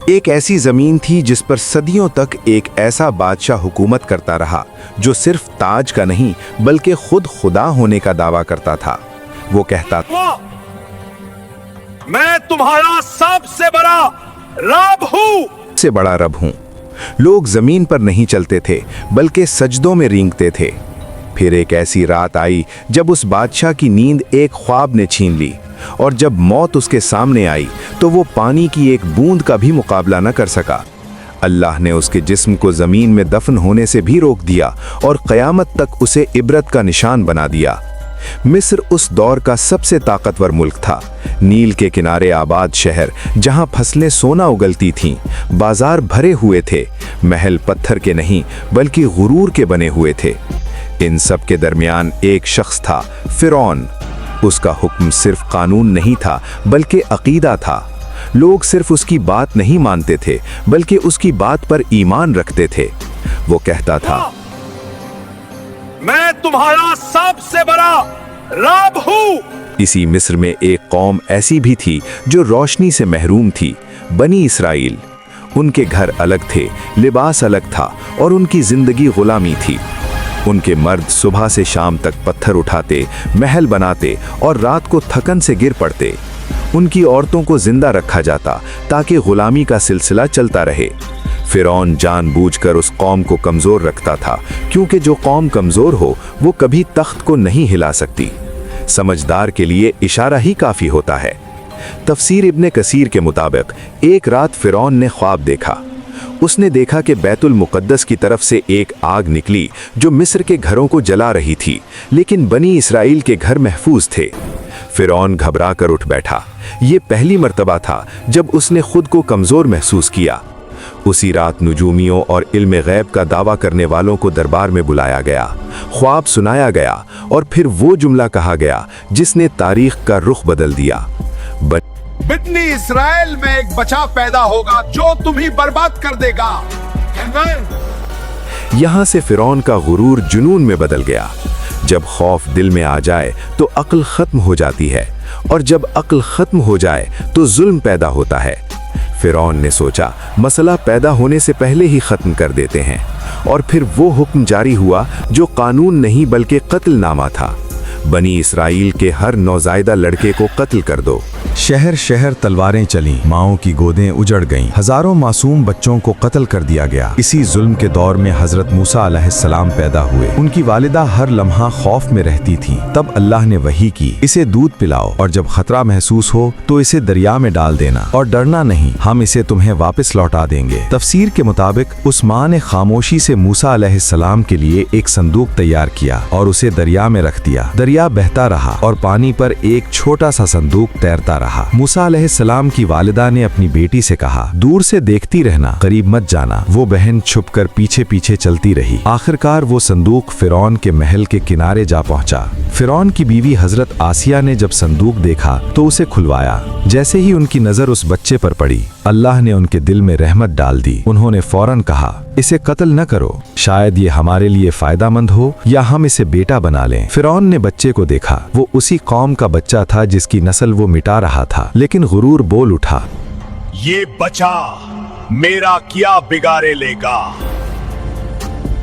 ایک ایسی زمین تھی جس پر صدیوں تک ایک ایسا بادشاہ حکومت کرتا رہا جو صرف تاج کا نہیں بلکہ خود خدا ہونے کا دعویٰ کرتا تھا۔ وہ کہتا تھا، میں تمہارا سب سے بڑا رب ہوں۔ سے بڑا رب ہوں۔ لوگ زمین پر نہیں چلتے تھے بلکہ سجدوں میں رینگتے تھے۔ پھر ایک ایسی رات آئی جب اس بادشاہ کی نیند ایک خواب نے چھین لی، اور جب موت اس کے سامنے آئی تو وہ پانی کی ایک بوند کا بھی مقابلہ نہ کر سکا۔ اللہ نے اس کے جسم کو زمین میں دفن ہونے سے بھی روک دیا اور قیامت تک اسے عبرت کا نشان بنا دیا۔ مصر اس دور کا سب سے طاقتور ملک تھا۔ نیل کے کنارے آباد شہر جہاں فصلیں سونا اگلتی تھیں، بازار بھرے ہوئے تھے، محل پتھر کے نہیں بلکہ غرور کے بنے ہوئے تھے۔ ان سب کے درمیان ایک شخص تھا، فرعون۔ اس کا حکم صرف قانون نہیں تھا بلکہ عقیدہ تھا۔ لوگ صرف اس کی بات نہیں مانتے تھے بلکہ اس کی بات پر ایمان رکھتے تھے۔ وہ کہتا تھا، میں تمہارا سب سے بڑا رب ہوں۔ اسی مصر میں ایک قوم ایسی بھی تھی جو روشنی سے محروم تھی، بنی اسرائیل۔ ان کے گھر الگ تھے، لباس الگ تھا اور ان کی زندگی غلامی تھی۔ ان کے مرد صبح سے شام تک پتھر اٹھاتے، محل بناتے اور رات کو تھکن سے گر پڑتے۔ ان کی عورتوں کو زندہ رکھا جاتا تاکہ غلامی کا سلسلہ چلتا رہے۔ فرعون جان بوجھ کر اس قوم کو کمزور رکھتا تھا، کیونکہ جو قوم کمزور ہو وہ کبھی تخت کو نہیں ہلا سکتی۔ سمجھدار کے لیے اشارہ ہی کافی ہوتا ہے۔ تفسیر ابن کثیر کے مطابق ایک رات فرعون نے خواب دیکھا۔ اس نے دیکھا کہ بیت المقدس کی طرف سے ایک آگ نکلی جو مصر کے گھروں کو جلا رہی تھی، لیکن بنی اسرائیل کے گھر محفوظ تھے۔ فرعون گھبرا کر اٹھ بیٹھا۔ یہ پہلی مرتبہ تھا جب اس نے خود کو کمزور محسوس کیا۔ اسی رات نجومیوں اور علم غیب کا دعویٰ کرنے والوں کو دربار میں بلایا گیا، خواب سنایا گیا اور پھر وہ جملہ کہا گیا جس نے تاریخ کا رخ بدل دیا۔ بنی اسرائیل میں ایک بچہ پیدا ہوگا جو تمہیں برباد کر دے گا۔ یہاں سے فرعون کا غرور جنون میں بدل گیا۔ جب خوف دل میں آ جائے تو عقل ختم ہو جاتی ہے، اور جب عقل ختم ہو جائے تو ظلم پیدا ہوتا ہے۔ فرعون نے سوچا مسئلہ پیدا ہونے سے پہلے ہی ختم کر دیتے ہیں، اور پھر وہ حکم جاری ہوا جو قانون نہیں بلکہ قتل نامہ تھا۔ بنی اسرائیل کے ہر نوزائیدہ لڑکے کو قتل کر دو۔ شہر شہر تلواریں چلیں، ماؤں کی گودیں اجڑ گئیں، ہزاروں معصوم بچوں کو قتل کر دیا گیا۔ اسی ظلم کے دور میں حضرت موسیٰ علیہ السلام پیدا ہوئے۔ ان کی والدہ ہر لمحہ خوف میں رہتی تھی۔ تب اللہ نے وحی کی، اسے دودھ پلاؤ، اور جب خطرہ محسوس ہو تو اسے دریا میں ڈال دینا، اور ڈرنا نہیں، ہم اسے تمہیں واپس لوٹا دیں گے۔ تفسیر کے مطابق اس ماں نے خاموشی سے موسیٰ علیہ السلام کے لیے ایک صندوق تیار کیا اور اسے دریا میں رکھ دیا۔ دریا بہتا رہا اور پانی پر ایک چھوٹا سا صندوق تیرتا رہا۔ موسیٰ علیہ السلام کی والدہ نے اپنی بیٹی سے کہا، دور سے دیکھتی رہنا، قریب مت جانا۔ وہ بہن چھپ کر پیچھے پیچھے چلتی رہی۔ آخرکار وہ صندوق فرعون کے محل کے کنارے جا پہنچا۔ فرعون کی بیوی حضرت آسیہ نے جب صندوق دیکھا تو اسے کھلوایا۔ جیسے ہی ان کی نظر اس بچے پر پڑی، اللہ نے ان کے دل میں رحمت ڈال دی۔ انہوں نے فوراً کہا، اسے قتل نہ کرو، شاید یہ ہمارے لیے فائدہ مند ہو یا ہم اسے بیٹا بنا لیں۔ فرعون نے بچے کو دیکھا، وہ اسی قوم کا بچہ تھا جس کی نسل وہ مٹا رہا تھا، لیکن غرور بول اٹھا، یہ بچہ میرا کیا بگاڑے لے گا۔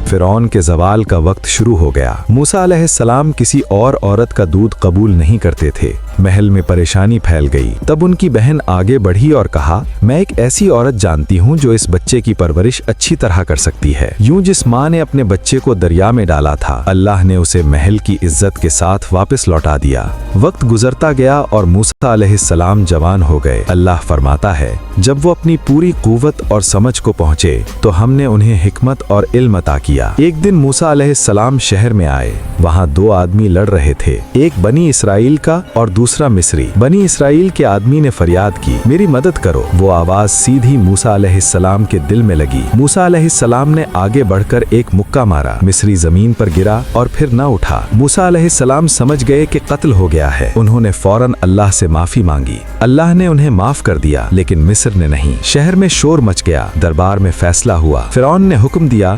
فرعون کے زوال کا وقت شروع ہو گیا۔ موسیٰ علیہ السلام کسی اور عورت کا دودھ قبول نہیں کرتے تھے۔ محل میں پریشانی پھیل گئی۔ تب ان کی بہن آگے بڑھی اور کہا، میں ایک ایسی عورت جانتی ہوں جو اس بچے کی پرورش اچھی طرح کر سکتی ہے۔ یوں جس ماں نے اپنے بچے کو دریا میں ڈالا تھا، اللہ نے اسے محل کی عزت کے ساتھ واپس لوٹا دیا۔ وقت گزرتا گیا اور موسیٰ علیہ السلام جوان ہو گئے۔ اللہ فرماتا ہے، جب وہ اپنی پوری قوت اور سمجھ کو پہنچے تو ہم نے انہیں حکمت اور علم عطا کیا۔ ایک دن موسیٰ علیہ السلام شہر میں آئے۔ وہاں دو آدمی لڑ رہے تھے، ایک بنی اسرائیل کا اور دوسرا مصری۔ بنی اسرائیل کے آدمی نے فریاد کی، میری مدد کرو۔ وہ آواز سیدھی موسیٰ علیہ السلام کے دل میں لگی۔ موسیٰ علیہ السلام نے آگے بڑھ کر ایک مکہ مارا۔ مصری زمین پر گرا اور پھر نہ اٹھا۔ موسیٰ علیہ السلام سمجھ گئے کہ قتل ہو گیا ہے۔ انہوں نے فوراً اللہ سے معافی مانگی۔ اللہ نے انہیں معاف کر دیا، لیکن مصر نے نہیں۔ شہر میں شور مچ گیا۔ دربار میں فیصلہ ہوا۔ فرعون نے حکم دیا،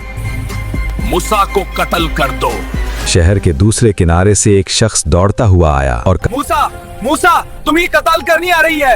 موسیٰ کو قتل کر دو۔ شہر کے دوسرے کنارے سے ایک شخص دوڑتا ہوا آیا اور موسیٰ تمہیں قتل کرنی آ رہی ہے۔